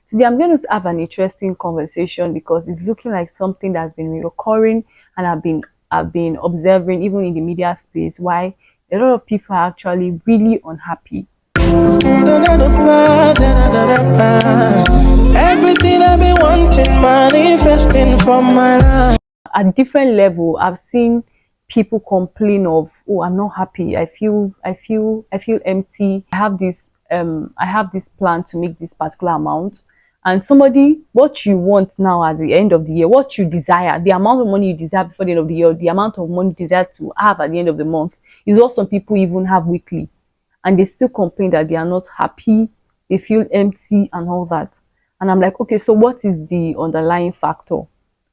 Today, I'm going to have an interesting conversation because it's looking like something that's been recurring, and I've been observing even in the media space why a lot of people are actually really unhappy. Everything I've been wanting, manifesting from my life. At different level, I've seen people complain of, oh, I'm not happy, I feel empty. I have this plan to make this particular amount, and somebody, what you want now at the end of the year, what you desire, the amount of money you desire before the end of the year, the amount of money you desire to have at the end of the month, is what some people even have weekly, and they still complain that they are not happy, they feel empty and all that. And I'm like, okay, so what is the underlying factor?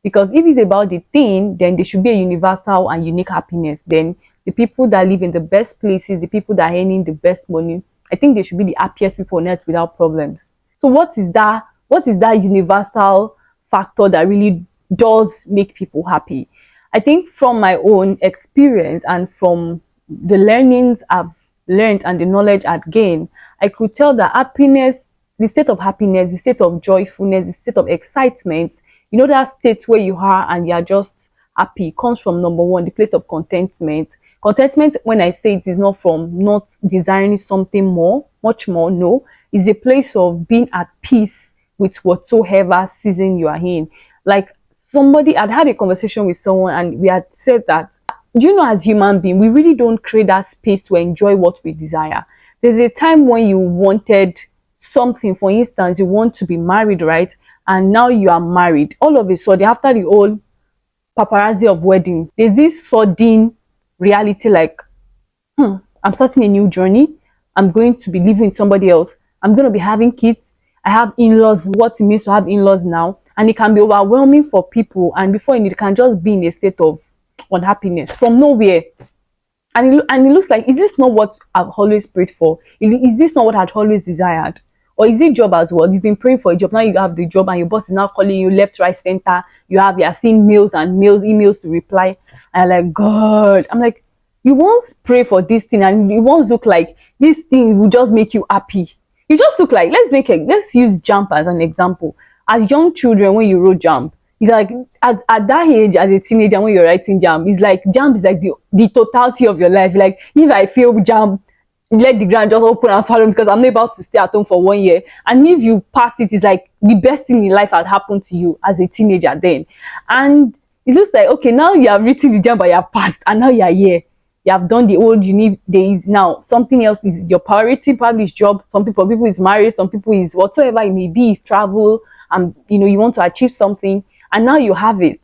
Because if it's about the thing, then there should be a universal and unique happiness. Then the people that live in the best places, the people that are earning the best money, I think they should be the happiest people on earth without problems. So what is that universal factor that really does make people happy? I think from my own experience and from the learnings I've learned and the knowledge I've gained, I could tell that happiness, the state of happiness, the state of joyfulness, the state of excitement, that state where you are and you are just happy, comes from number one, the place of contentment. Contentment, when I say it, is not from not desiring something more, much more, no. It's a place of being at peace with whatsoever season you are in. Like, somebody, I'd had a conversation with someone and we had said that, as human being, we really don't create that space to enjoy what we desire. There's a time when you wanted something, for instance, you want to be married, right? And now you are married. All of a sudden, after the whole paparazzi of wedding, there's this sudden reality like, I'm starting a new journey. I'm going to be living with somebody else. I'm going to be having kids. I have in-laws, what it means to have in-laws now. And it can be overwhelming for people. And before you know it can just be in a state of unhappiness from nowhere. And it looks like, is this not what I've always prayed for? Is this not what I'd always desired? Or is it job as well? You've been praying for a job, now you have the job and your boss is now calling you left, right, center. You're seeing mails and mails, emails to reply. And you're like, God. I'm like, you once pray for this thing and you once look like this thing will just make you happy. You just look like, let's use jump as an example. As young children, when you wrote jump, it's like at that age, as a teenager, when you're writing jump, jump is like the totality of your life. Like, if I fail jump, let the ground just open and swallow because I'm not about to stay at home for 1 year. And if you pass it, it's like the best thing in life had happened to you as a teenager then. And it looks like, okay, now you have written the jump but you have passed, and now you are here. You have done the old you need days. Now something else is your priority, probably is job. Some people is marriage, some people is whatsoever it may be, travel, and you want to achieve something, and now you have it.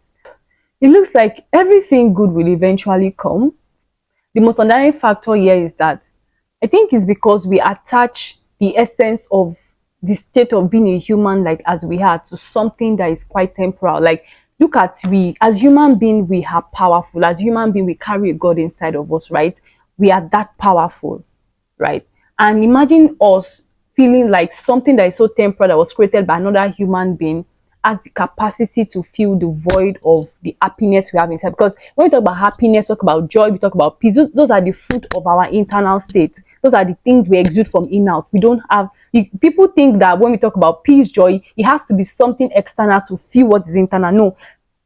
It looks like everything good will eventually come. The most underlying factor here is that I think it's because we attach the essence of the state of being a human, like as we are, to something that is quite temporal. Like, look at, we as human being, we are powerful. As human being, we carry a God inside of us, right? We are that powerful, right? And imagine us feeling like something that is so temporal, that was created by another human being, has the capacity to fill the void of the happiness we have inside. Because when we talk about happiness, talk about joy, we talk about peace, those are the fruit of our internal state. Those are the things we exude from in out. We don't have, people think that when we talk about peace, joy, it has to be something external to feel what is internal. No,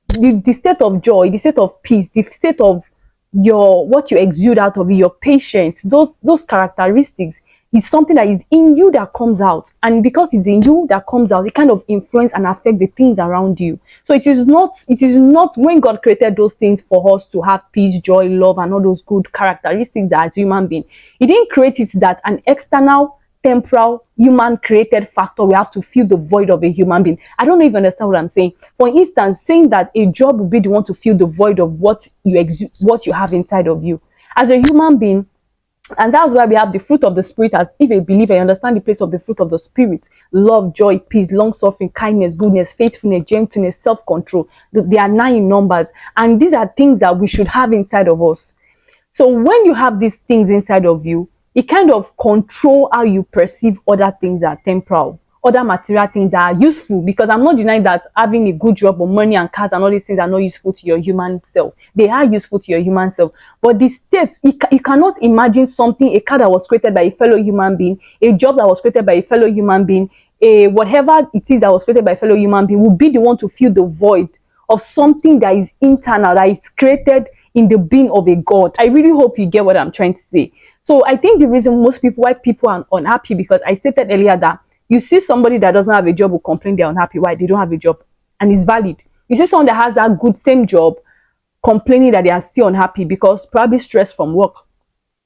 the state of joy, the state of peace, the state of what you exude out of your patience, those characteristics is something that is in you that comes out. And because it's in you that comes out, it kind of influence and affect the things around you. So it is not when God created those things for us to have peace, joy, love, and all those good characteristics that as human being, He didn't create it that an external temporal human created factor we have to fill the void of a human being. I don't know if you understand what I'm saying. For instance, saying that a job will be the one to fill the void of what you have inside of you as a human being. And that's why we have the fruit of the spirit. As if a believer, you understand the place of the fruit of the spirit: love, joy, peace, long suffering, kindness, goodness, faithfulness, gentleness, self-control. They are 9 in numbers, and these are things that we should have inside of us. So when you have these things inside of you, it kind of control how you perceive other things that are temporal, other material things that are useful. Because I'm not denying that having a good job or money and cars and all these things are not useful to your human self. They are useful to your human self. But the state, you cannot imagine something, a car that was created by a fellow human being, a job that was created by a fellow human being, a whatever it is that was created by a fellow human being will be the one to fill the void of something that is internal, that is created in the being of a God. I really hope you get what I'm trying to say. So I think the reason why people are unhappy, because I stated earlier that you see somebody that doesn't have a job will complain they're unhappy. Why? They don't have a job, and it's valid. You see someone that has that good same job complaining that they are still unhappy because probably stress from work.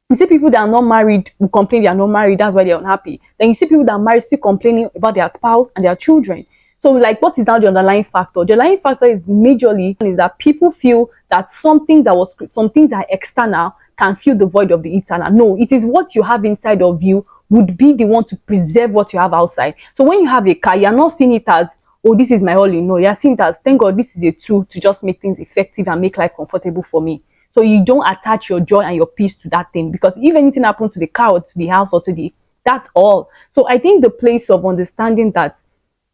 You see people that are not married who complain they are not married, that's why they're unhappy. Then you see people that are married still complaining about their spouse and their children. So like, what is now the underlying factor? The underlying factor is majorly is that people feel that some things that are external can fill the void of the internal. No, it is what you have inside of you would be the one to preserve what you have outside. So when you have a car, you're not seeing it as, oh, this is my all in. No, you're seeing it as, thank God this is a tool to just make things effective and make life comfortable for me. So you don't attach your joy and your peace to that thing, because if anything happens to the car or to the house or to the, that's all. So I think the place of understanding that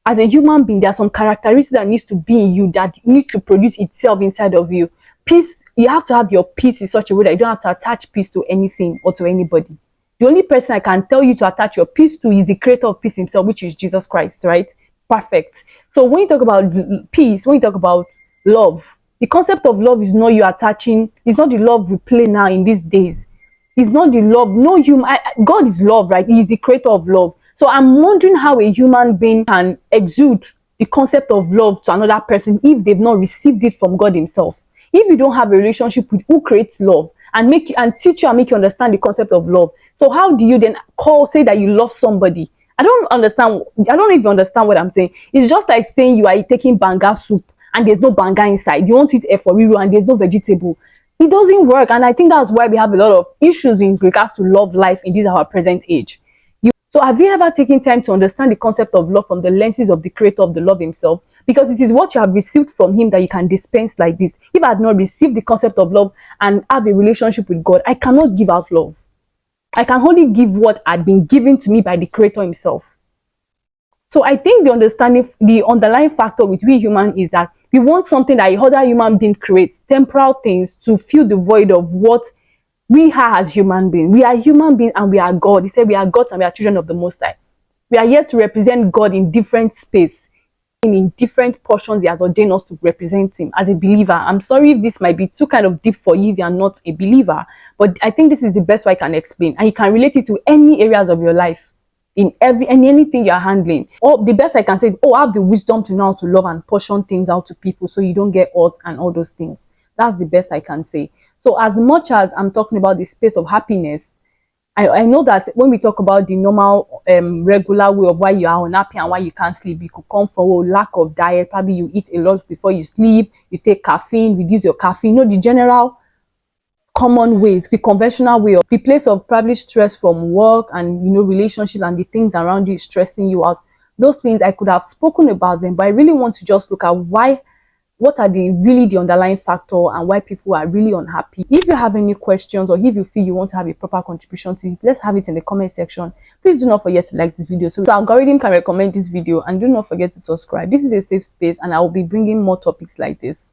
as a human being, there are some characteristics that needs to be in you, that needs to produce itself inside of you. Peace, you have to have your peace in such a way that you don't have to attach peace to anything or to anybody. The only person I can tell you to attach your peace to is the creator of peace himself, which is Jesus Christ, right? Perfect. So when you talk about peace, when you talk about love, the concept of love is not you attaching, it's not the love we play now in these days. It's not the love, no human, God is love, right? He is the creator of love. So I'm wondering how a human being can exude the concept of love to another person if they've not received it from God himself. If you don't have a relationship with who creates love and make you and teach you and make you understand the concept of love, so how do you then say that you love somebody? I don't understand. I don't even understand what I'm saying. It's just like saying you are taking banga soup and there's no banga inside. You want to eat eforiru and there's no vegetable. It doesn't work, and I think that's why we have a lot of issues in regards to love life in this our present age. So have you ever taken time to understand the concept of love from the lenses of the creator of the love himself? Because it is what you have received from him that you can dispense like this. If I had not received the concept of love and have a relationship with God, I cannot give out love. I can only give what had been given to me by the creator himself. So I think the underlying factor with we human is that we want something that other human being creates, temporal things, to fill the void of what we are as human beings. We are human beings and we are God. He said we are gods and we are children of the Most High. We are here to represent God in different space, in different portions he has ordained us to represent him as a believer. I'm sorry if this might be too kind of deep for you if you are not a believer, but I think this is the best way I can explain, and you can relate it to any areas of your life, in anything you're handling. Or the best I can say is, oh, have the wisdom to know how to love and portion things out to people so you don't get hurt and all those things. That's the best I can say. So as much as I'm talking about the space of happiness, I know that when we talk about the normal regular way of why you are unhappy and why you can't sleep, it could come from lack of diet. Probably you eat a lot before you sleep, you take caffeine, reduce your caffeine. You know, the general common ways, the conventional way of the place of probably stress from work and relationship and the things around you stressing you out. Those things I could have spoken about them, but I really want to just look at what are the underlying factor and why people are really unhappy. If you have any questions or if you feel you want to have a proper contribution to it, let's have it in the comment section. Please do not forget to like this video so the algorithm can recommend this video, and do not forget to subscribe. This is a safe space and I will be bringing more topics like this.